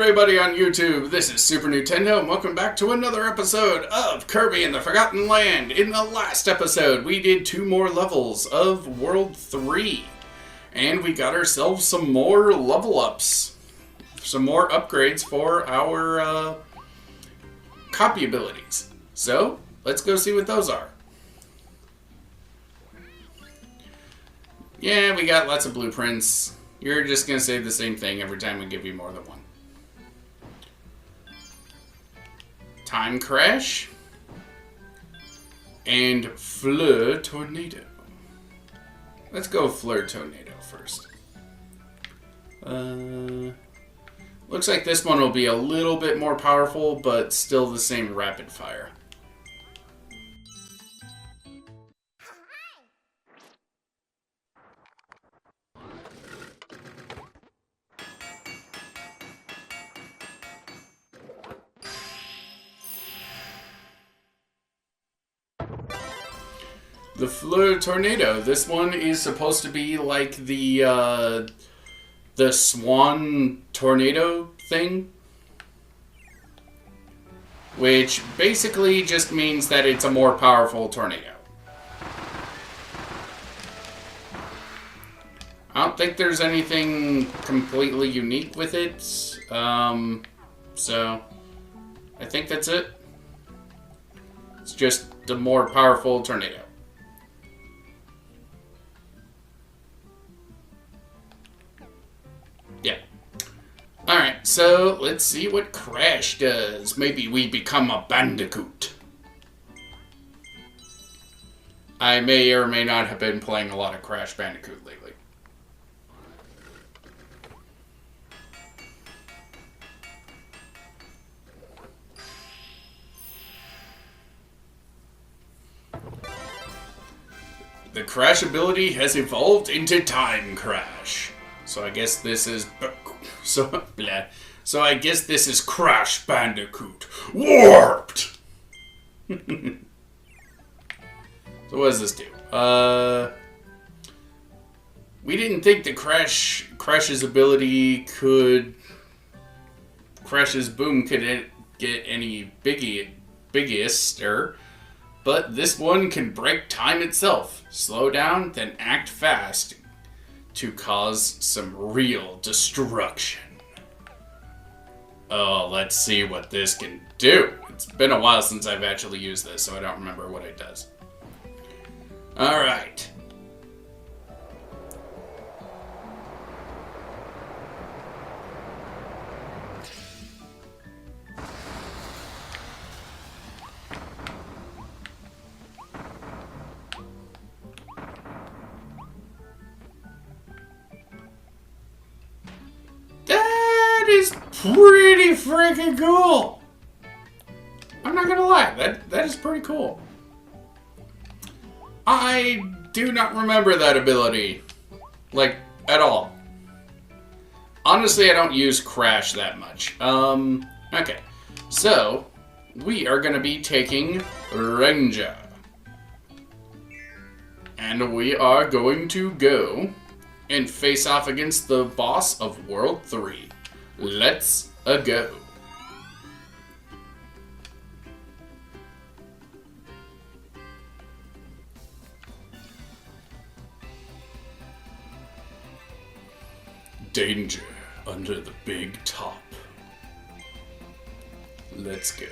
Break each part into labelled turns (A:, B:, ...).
A: everybody on YouTube, this is Super Nintendo, and welcome back to another episode of Kirby and the Forgotten Land. In the last episode, we did 2 more levels of World 3, and we got ourselves some more level ups, some more upgrades for our copy abilities. So, let's go see what those are. Yeah, we got lots of blueprints. You're just going to say the same thing every time we give you more than one. Time Crash. And Fleur Tornado. Let's go Fleur Tornado first. Looks like this one will be a little bit more powerful, but still the same rapid fire. The Fleur Tornado. This one is supposed to be like the Swan Tornado thing. Which basically just means that it's a more powerful tornado. I don't think there's anything completely unique with it. So, I think that's it. It's just the more powerful tornado. Yeah. Alright, so let's see what Crash does. Maybe we become a bandicoot. I may or may not have been playing a lot of Crash Bandicoot lately. The Crash ability has evolved into Time Crash. So I guess this is So I guess this is Crash Bandicoot Warped. So what does this do? We didn't think that Crash's ability could Crash's boom could get any biggester, but this one can break time itself, slow down, then act fast to cause some real destruction. Oh, let's see what this can do. It's been a while since I've actually used this, so I don't remember what it does. Alright. Pretty freaking cool. I'm not gonna lie, that is pretty cool. I do not remember that ability, like, at all. Honestly, I don't use Crash that much. Okay. So, we are gonna be taking Ranger. And we are going to go and face off against the boss of World 3. Let's go. Danger under the big top. Let's go.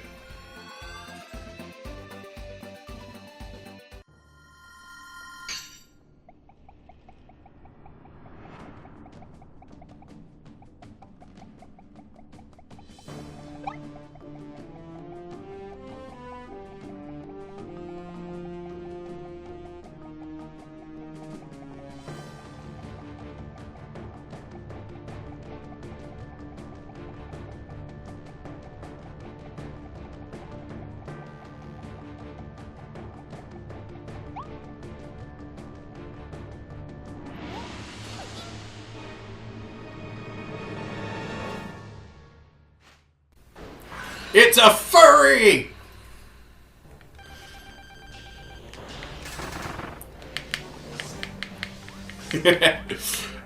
A: It's a furry!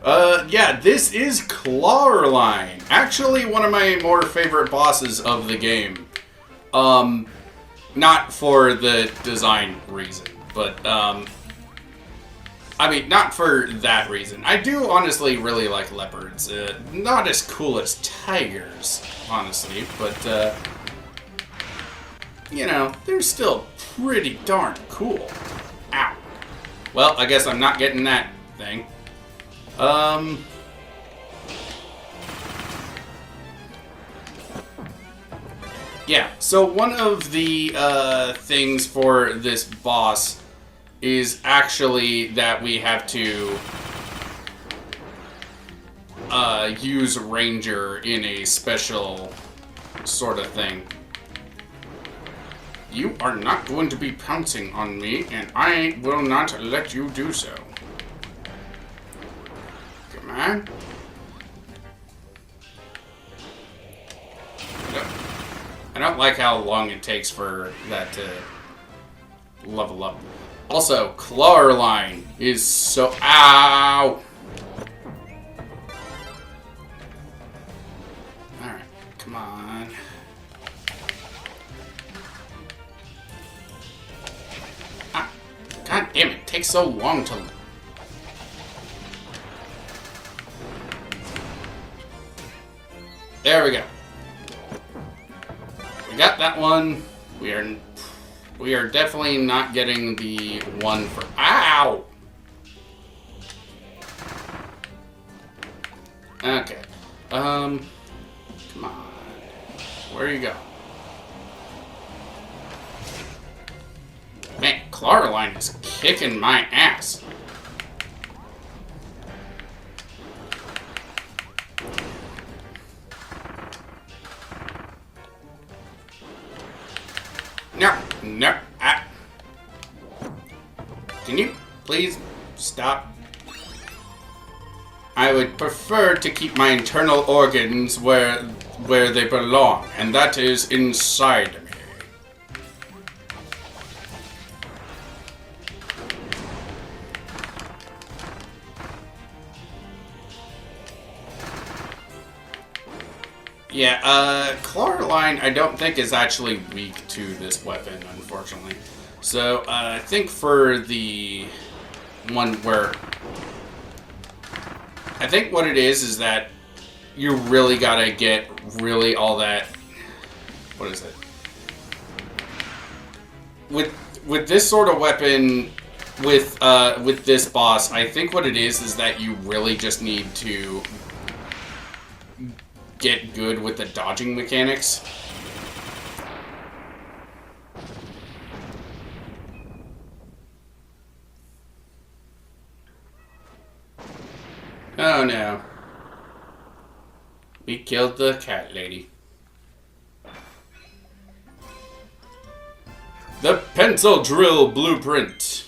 A: Yeah, this is Clawline. Actually, one of my more favorite bosses of the game. Not for the design reason, but, I mean, not for that reason. I do honestly really like leopards. Not as cool as tigers, honestly, but, you know, they're still pretty darn cool. Ow. Well, I guess I'm not getting that thing. Yeah, so one of the things for this boss is actually that we have to use Ranger in a special sort of thing. You are not going to be pouncing on me, and I will not let you do so. Come on. I don't like how long it takes for that to level up. Also, Clawline is so... Ow! Alright, come on. Ah, God damn it, takes so long to... There we go. We got that one. We are definitely not getting the one for... Ow! Okay. Come on. Where you go? Man, Clawline is kicking my ass. No, no, Can you please stop? I would prefer to keep my internal organs where they belong, and that is inside me. Yeah, Clawline I don't think is actually weak to this weapon, unfortunately. So, I think for the one where... I think what it is that you really gotta get really all that... What is it? With this sort of weapon, with this boss, I think what it is that you really just need to get good with the dodging mechanics. Oh no. We killed the cat lady. The pencil drill blueprint.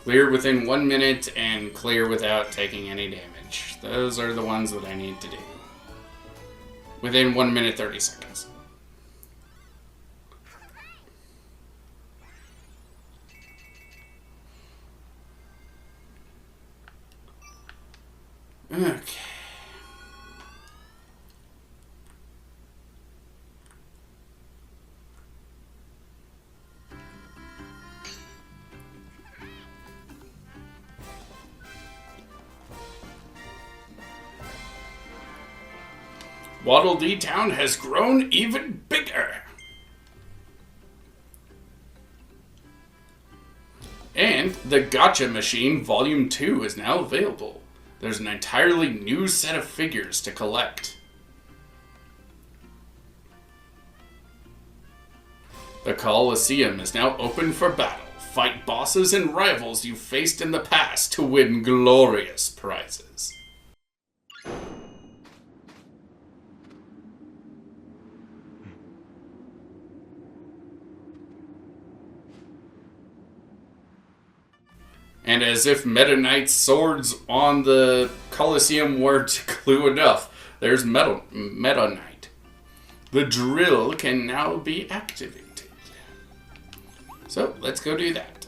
A: Clear within 1 minute and clear without taking any damage. Those are the ones that I need to do. Within 1 minute 30 seconds. Okay. Waddle Dee Town has grown even bigger. And the Gotcha Machine Volume 2 is now available. There's an entirely new set of figures to collect. The Coliseum is now open for battle. Fight bosses and rivals you faced in the past to win glorious prizes. And as if Meta Knight's swords on the Colosseum weren't clue enough, there's Meta Knight. The drill can now be activated. So, let's go do that.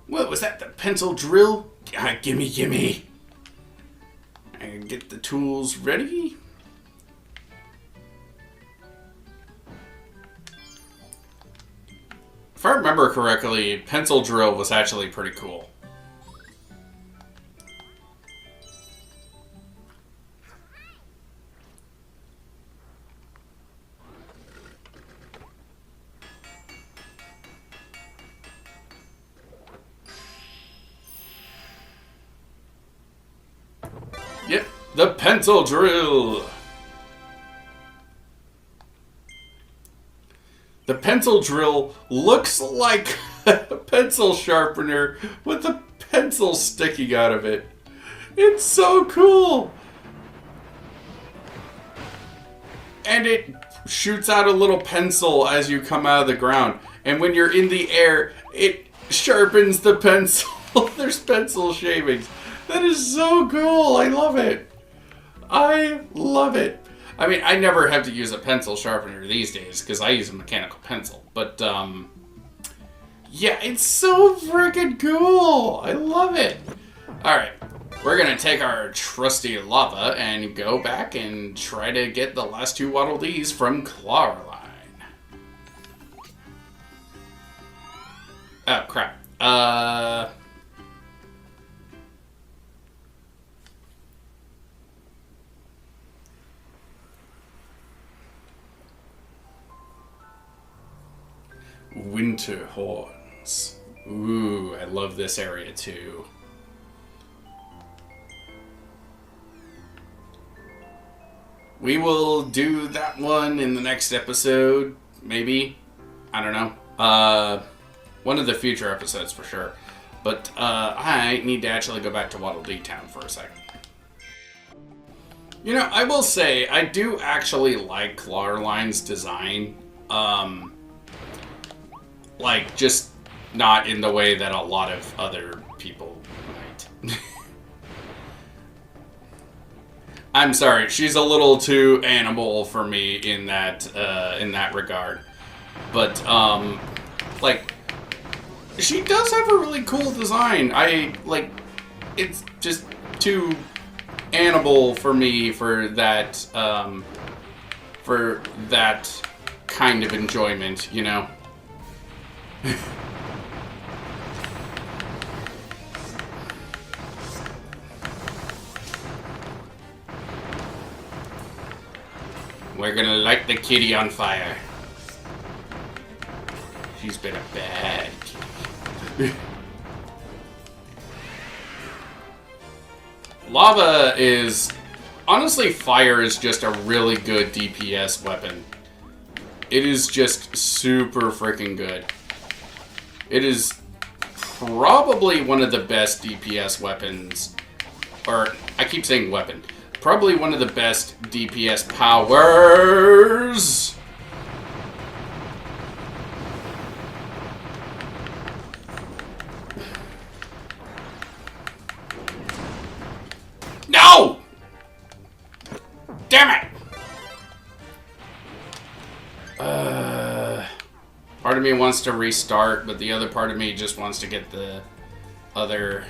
A: What was that? The pencil drill? Gimme, gimme. I can get the tools ready. If I remember correctly, pencil drill was actually pretty cool. Yep, the pencil drill. The pencil drill looks like a pencil sharpener with a pencil sticking out of it. It's so cool. And it shoots out a little pencil as you come out of the ground. And when you're in the air, it sharpens the pencil. There's pencil shavings. That is so cool. I love it. I love it. I mean, I never have to use a pencil sharpener these days because I use a mechanical pencil. But, yeah, it's so freaking cool. I love it. Alright, we're going to take our trusty lava and go back and try to get the last 2 Waddle Dees from Clawline. Oh, crap. Winter Horns. Ooh, I love this area too. We will do that one in the next episode, maybe. I don't know. One of the future episodes for sure. But I need to actually go back to Waddle Dee Town for a second. You know, I will say, I do actually like Clawline's design. Like, just not in the way that a lot of other people might. I'm sorry, she's a little too animal for me in that regard. But, like, she does have a really cool design. It's just too animal for me for that kind of enjoyment, you know? We're gonna light the kitty on fire. She's been a bad kitty. Lava is... Honestly, fire is just a really good DPS weapon. It is just super freaking good. It is probably one of the best DPS weapons. Or, I keep saying weapon. Probably one of the best DPS powers. No! Damn it! Part of me wants to restart, but the other part of me just wants to get the other...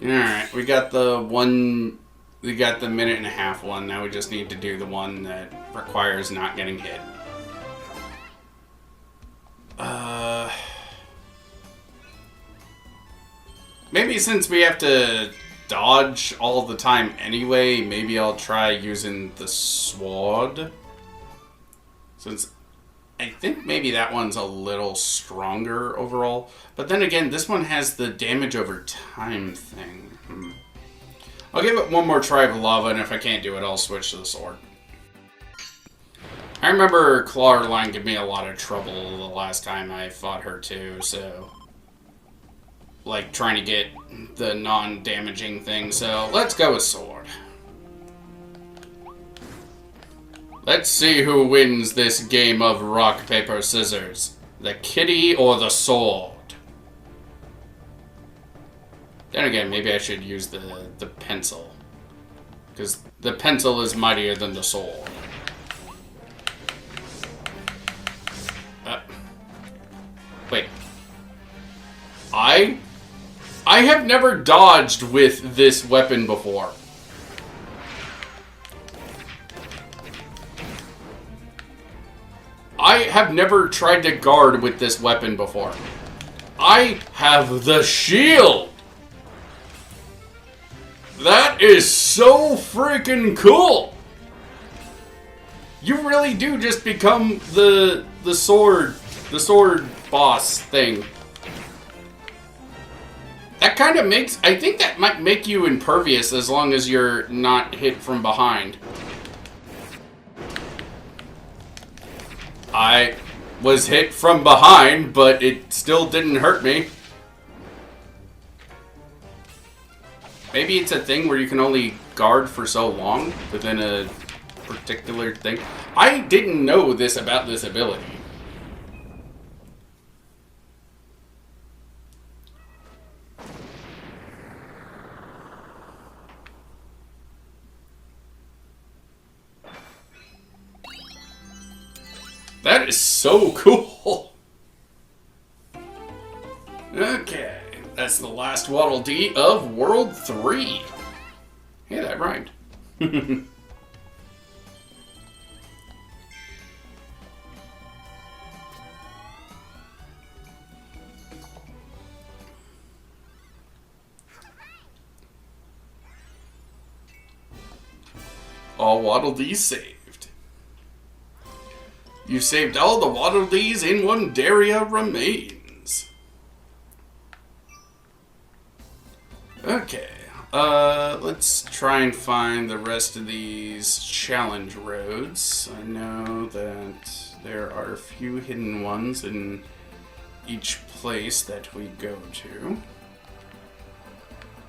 A: Alright, we got the minute and a half one. Now we just need to do the one that requires not getting hit. Maybe since we have to dodge all the time anyway, maybe I'll try using the sword. Since I think maybe that one's a little stronger overall. But then again, this one has the damage over time thing. I'll give it one more try of lava, and if I can't do it, I'll switch to the sword. I remember Clawline gave me a lot of trouble the last time I fought her too, so... like, trying to get the non-damaging thing, so let's go with sword. Let's see who wins this game of rock, paper, scissors. The kitty or the sword? Then again, maybe I should use the pencil. Because the pencil is mightier than the sword. Wait. I have never dodged with this weapon before. I have never tried to guard with this weapon before. I have the shield! That is so freaking cool! You really do just become the sword boss thing. That kind of makes... I think that might make you impervious as long as you're not hit from behind. I was hit from behind, but it still didn't hurt me. Maybe it's a thing where you can only guard for so long within a particular thing. I didn't know this about this ability. That is so cool. Okay, that's the last Waddle Dee of World 3. Hey, that rhymed. All Waddle Dees saved. You saved all the Waddle Dees in one Daria remains. Okay, let's try and find the rest of these challenge roads. I know that there are a few hidden ones in each place that we go to.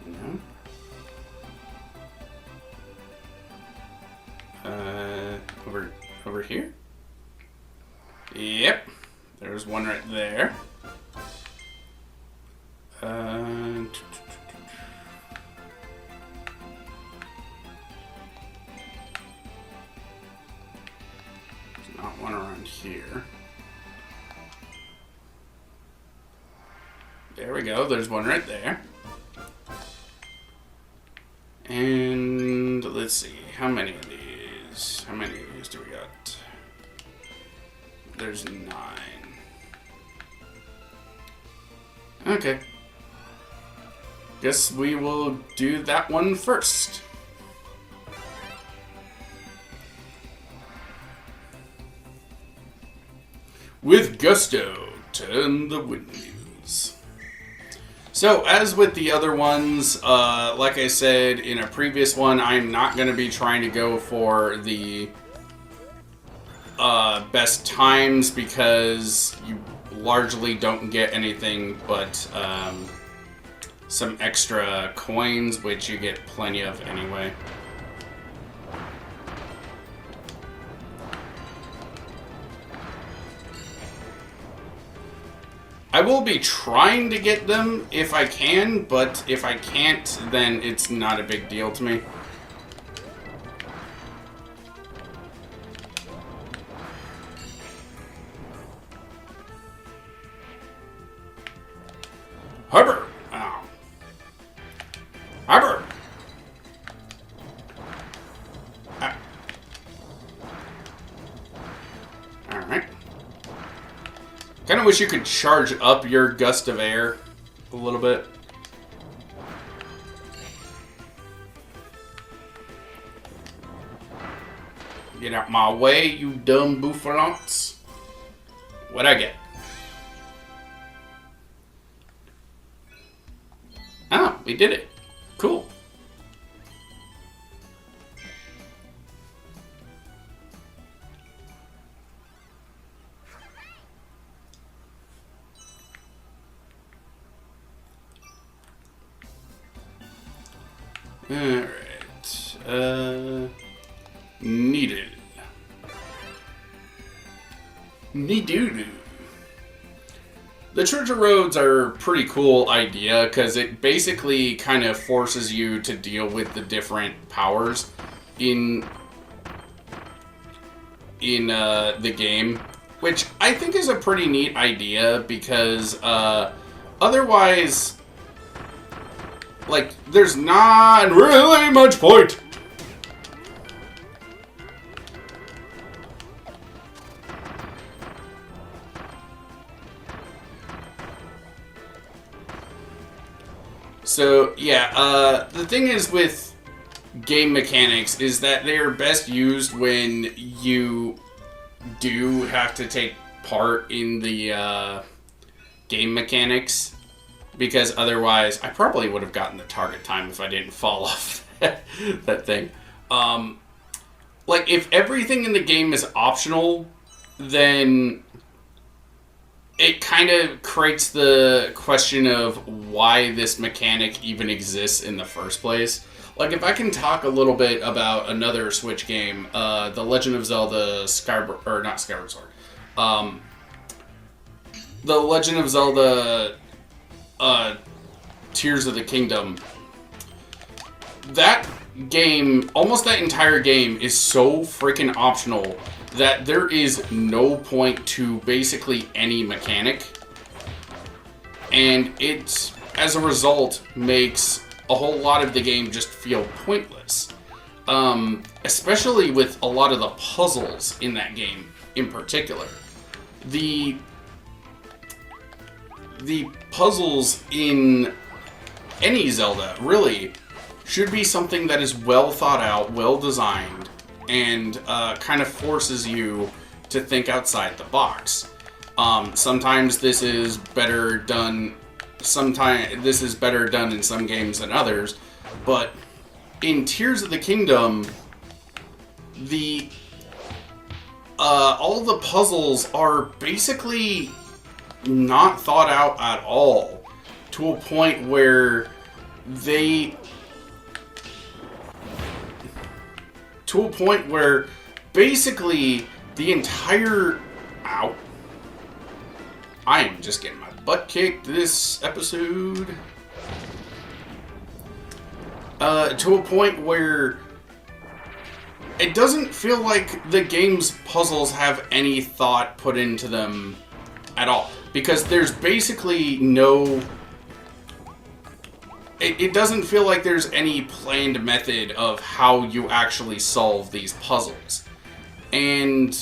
A: No. Over here? Yep. There's one right there. There's not one around here. There we go. There's one right there. And let's see. How many of these? How many of these do we got? There's 9. Okay. Guess we will do that one first. With gusto, turn the windmills. So, as with the other ones, like I said in a previous one, I'm not going to be trying to go for the best times because you largely don't get anything but some extra coins, which you get plenty of anyway. I will be trying to get them if I can, but if I can't, then it's not a big deal to me. Harbor! Oh. Harbor! Alright. Kinda wish you could charge up your gust of air a little bit. Get out my way, you dumb bouffalants. What'd I get? Oh, we did it. Cool. Alright. Needed. Needoo. The treasure roads are a pretty cool idea because it basically kind of forces you to deal with the different powers in the game, which I think is a pretty neat idea because otherwise, like, there's not really much point. So, yeah, the thing is with game mechanics is that they are best used when you do have to take part in the game mechanics, because otherwise I probably would have gotten the target time if I didn't fall off that thing. Like, if everything in the game is optional, then it kind of creates the question of why this mechanic even exists in the first place. Like, if I can talk a little bit about another Switch game, The Legend of Zelda Skyward... Or, not Skyward Sword. The Legend of Zelda Tears of the Kingdom. That game, almost that entire game, is so freaking optional that there is no point to basically any mechanic. And it, as a result, makes a whole lot of the game just feel pointless. Especially with a lot of the puzzles in that game in particular. The puzzles in any Zelda, really, should be something that is well thought out, well designed, and kind of forces you to think outside the box. Sometimes this is better done. Sometimes this is better done in some games than others, but in Tears of the Kingdom, all the puzzles are basically not thought out at all, to a point where basically the entire... Ow. I am just getting my butt kicked this episode. To a point where it doesn't feel like the game's puzzles have any thought put into them at all. Because there's basically no... It doesn't feel like there's any planned method of how you actually solve these puzzles. And,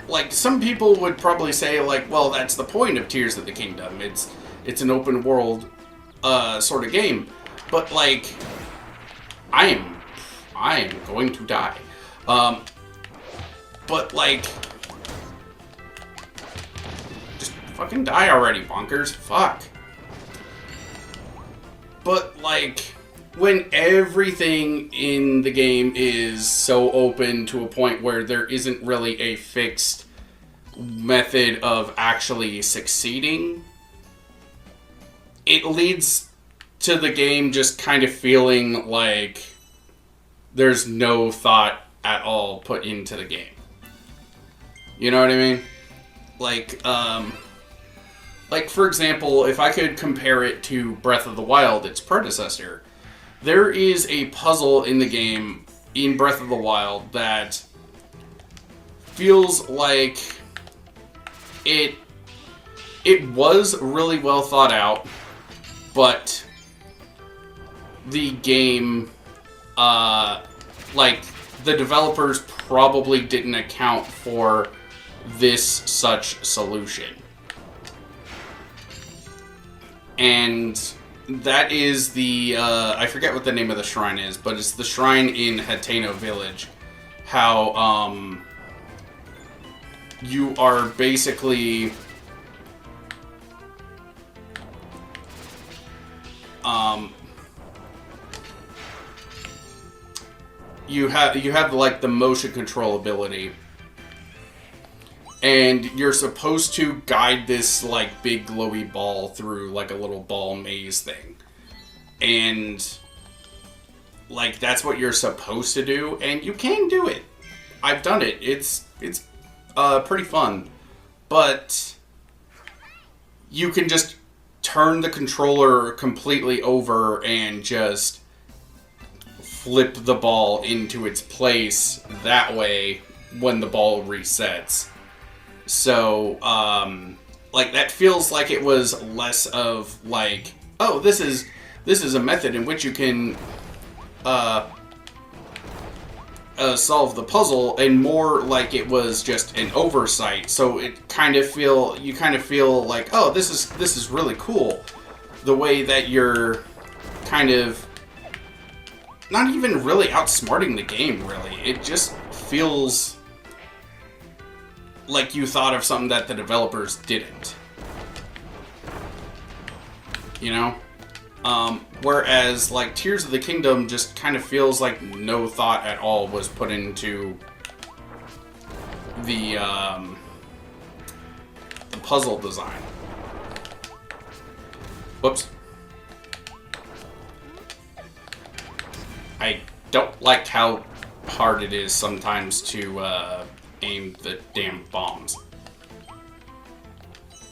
A: like, some people would probably say, like, well, that's the point of Tears of the Kingdom. It's an open world sort of game. But, like, I am going to die. But, like, just fucking die already, bonkers. Fuck. But, like, when everything in the game is so open to a point where there isn't really a fixed method of actually succeeding, it leads to the game just kind of feeling like there's no thought at all put into the game. You know what I mean? Like, for example, if I could compare it to Breath of the Wild, its predecessor, there is a puzzle in the game, in Breath of the Wild, that feels like it was really well thought out, but the game, like, the developers probably didn't account for this such solution. And that is the, I forget what the name of the shrine is, but it's the shrine in Hateno Village. How, you are basically you have like the motion control ability, and you're supposed to guide this like big glowy ball through like a little ball maze thing, and like that's what you're supposed to do, and you can do it. I've done it. It's pretty fun, but you can just turn the controller completely over and just flip the ball into its place that way when the ball resets. So, like, that feels like it was less of, like, oh, this is a method in which you can, solve the puzzle, and more like it was just an oversight. So you kind of feel like, oh, this is really cool. The way that you're kind of not even really outsmarting the game, really. It just feels like you thought of something that the developers didn't. You know? Whereas, like, Tears of the Kingdom just kind of feels like no thought at all was put into the puzzle design. Whoops. I don't like how hard it is sometimes to aim the damn bombs.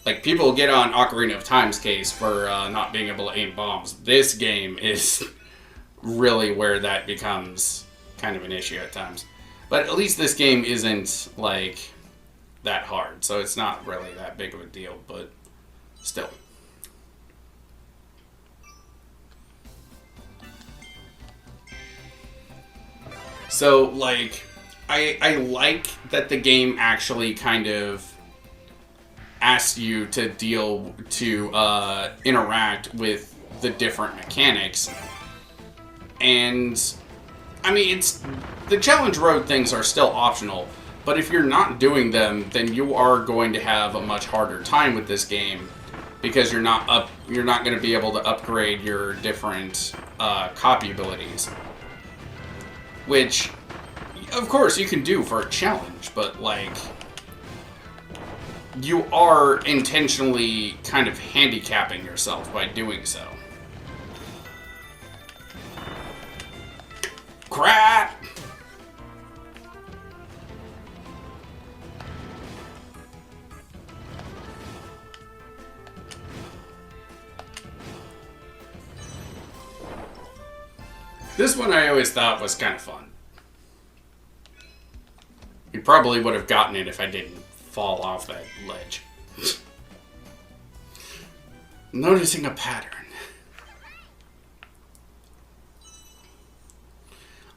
A: Like, people get on Ocarina of Time's case for not being able to aim bombs. This game is really where that becomes kind of an issue at times. But at least this game isn't, like, that hard. So it's not really that big of a deal, but still. So, like, I like that the game actually kind of asks you to interact with the different mechanics. And, I mean, the challenge road things are still optional, but if you're not doing them, then you are going to have a much harder time with this game, because you're not going to be able to upgrade your different copy abilities. Which, of course, you can do for a challenge, but, like, you are intentionally kind of handicapping yourself by doing so. Crap! This one I always thought was kind of fun. You probably would have gotten it if I didn't fall off that ledge. Noticing a pattern.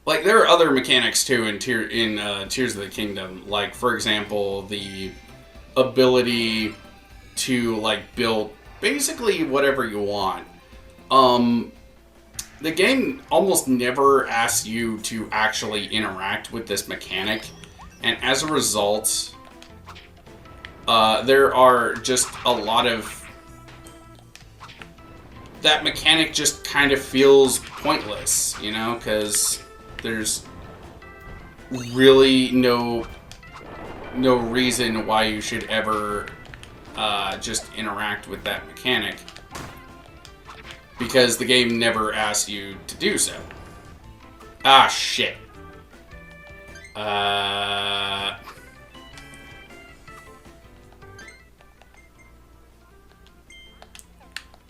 A: Like, there are other mechanics too in Tears of the Kingdom. Like, for example, the ability to, like, build basically whatever you want. The game almost never asks you to actually interact with this mechanic, and as a result, there are just a lot of... That mechanic just kind of feels pointless, you know, because there's really no reason why you should ever just interact with that mechanic, because the game never asks you to do so. Ah, shit.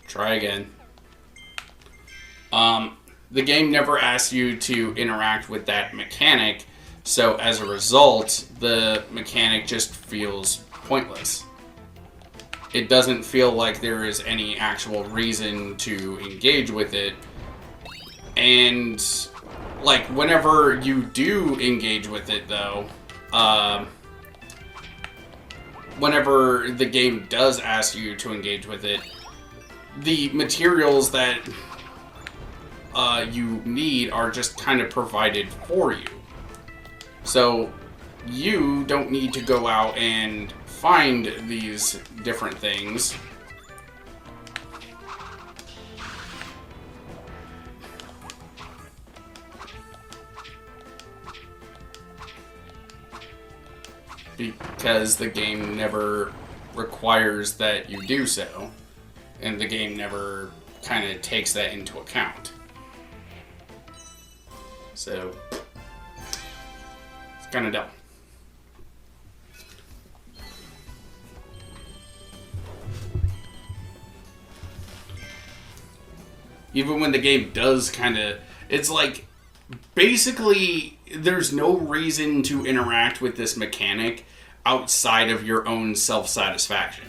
A: Try again. The game never asks you to interact with that mechanic, so as a result, the mechanic just feels pointless. It doesn't feel like there is any actual reason to engage with it. And, like, whenever you do engage with it, though, whenever the game does ask you to engage with it, the materials that you need are just kind of provided for you. So, you don't need to go out and find these different things. Because the game never requires that you do so, and the game never kind of takes that into account. So, it's kind of dumb. Even when the game does kind of, it's like, basically, there's no reason to interact with this mechanic outside of your own self-satisfaction.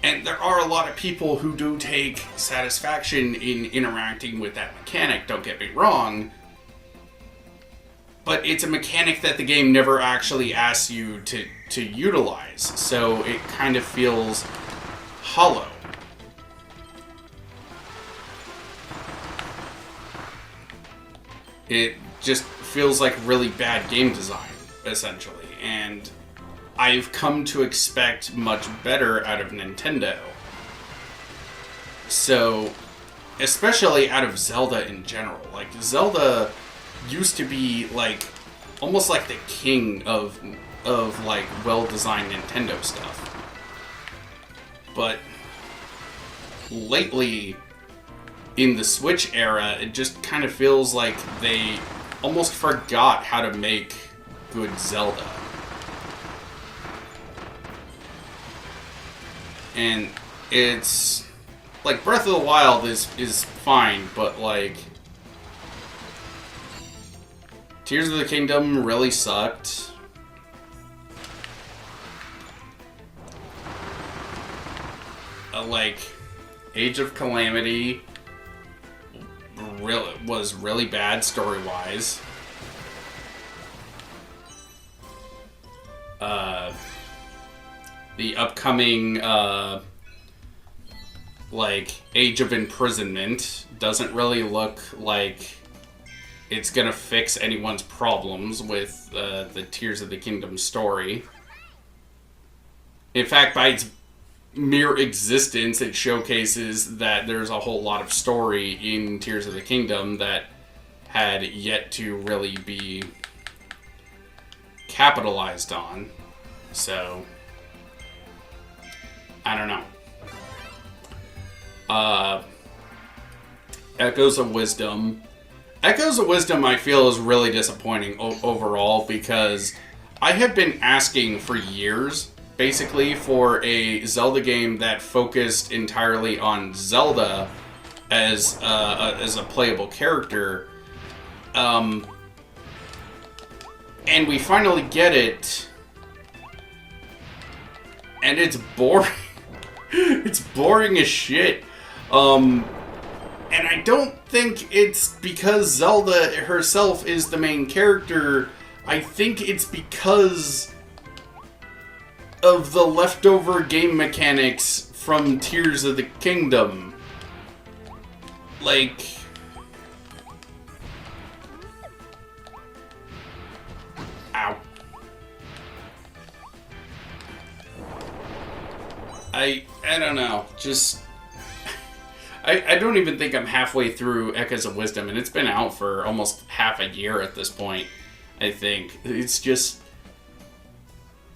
A: And there are a lot of people who do take satisfaction in interacting with that mechanic, don't get me wrong. But it's a mechanic that the game never actually asks you to utilize, so it kind of feels hollow. It just feels like really bad game design, essentially, and I've come to expect much better out of Nintendo. So, especially out of Zelda in general. Like, Zelda used to be, like, almost like the king of like, well-designed Nintendo stuff. But lately, in the Switch era, it just kind of feels like they almost forgot how to make good Zelda. And it's like Breath of the Wild is fine, but like Tears of the Kingdom really sucked. Like Age of Calamity was really bad story-wise. The upcoming like Age of Imprisonment doesn't really look like it's gonna fix anyone's problems with the Tears of the Kingdom story. In fact, by its mere existence, it showcases that there's a whole lot of story in Tears of the Kingdom that had yet to really be capitalized on. So, I don't know. Echoes of Wisdom. Echoes of Wisdom, I feel, is really disappointing overall, because I have been asking for years, basically, for a Zelda game that focused entirely on Zelda as a playable character. And we finally get it, and it's boring. It's boring as shit. And I don't think it's because Zelda herself is the main character. I think it's because of the leftover game mechanics from Tears of the Kingdom. Like, ow. I don't know, just I don't even think I'm halfway through Echoes of Wisdom, and it's been out for almost half a year at this point, I think. It's just,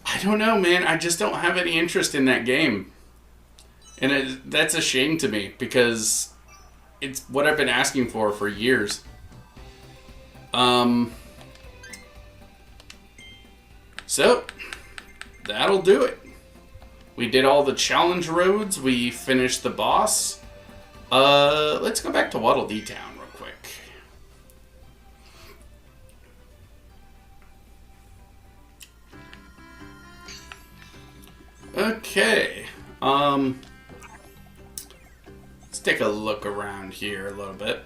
A: I don't know, man. I just don't have any interest in that game. And that's a shame to me, because it's what I've been asking for years. So, that'll do it. We did all the challenge roads. We finished the boss. Let's go back to Waddle Dee Town real quick. Okay. Let's take a look around here a little bit.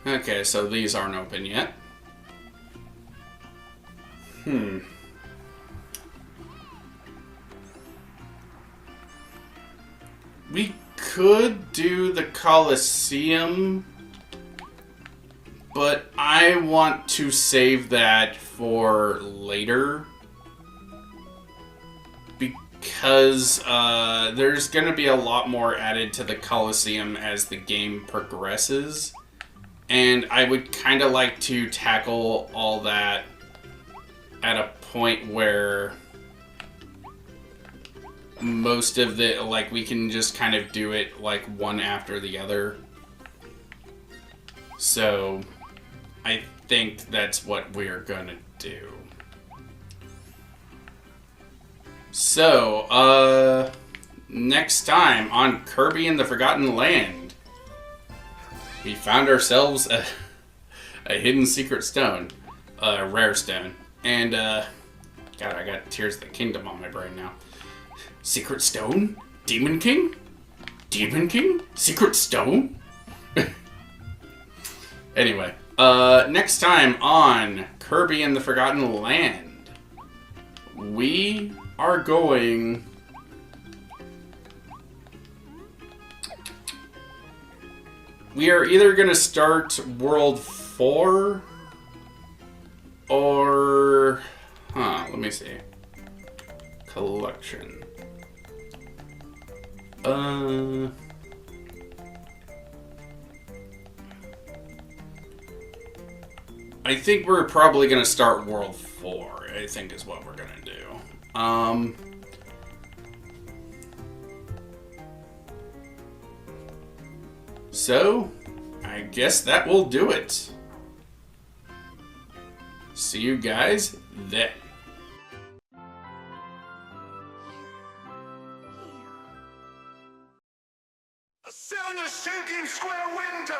A: Okay, so these aren't open yet. We could do the Colosseum, But I want to save that for later. Because there's going to be a lot more added to the Colosseum as the game progresses. And I would kind of like to tackle all that at a point where most of the, like, we can just kind of do it, like, one after the other. So, I think that's what we're gonna do. So, next time on Kirby and the Forgotten Land, we found ourselves a hidden secret stone, a rare stone. And, God, I got Tears of the Kingdom on my brain now. Secret stone? Demon King? Demon King? Secret stone? Anyway, next time on Kirby and the Forgotten Land, we are going... We are either going to start World 4 or... let me see. Collection. I think we're probably going to start World 4, I think is what we're going to do. So, I guess that will do it. See you guys then.
B: A cylinder sinking square window.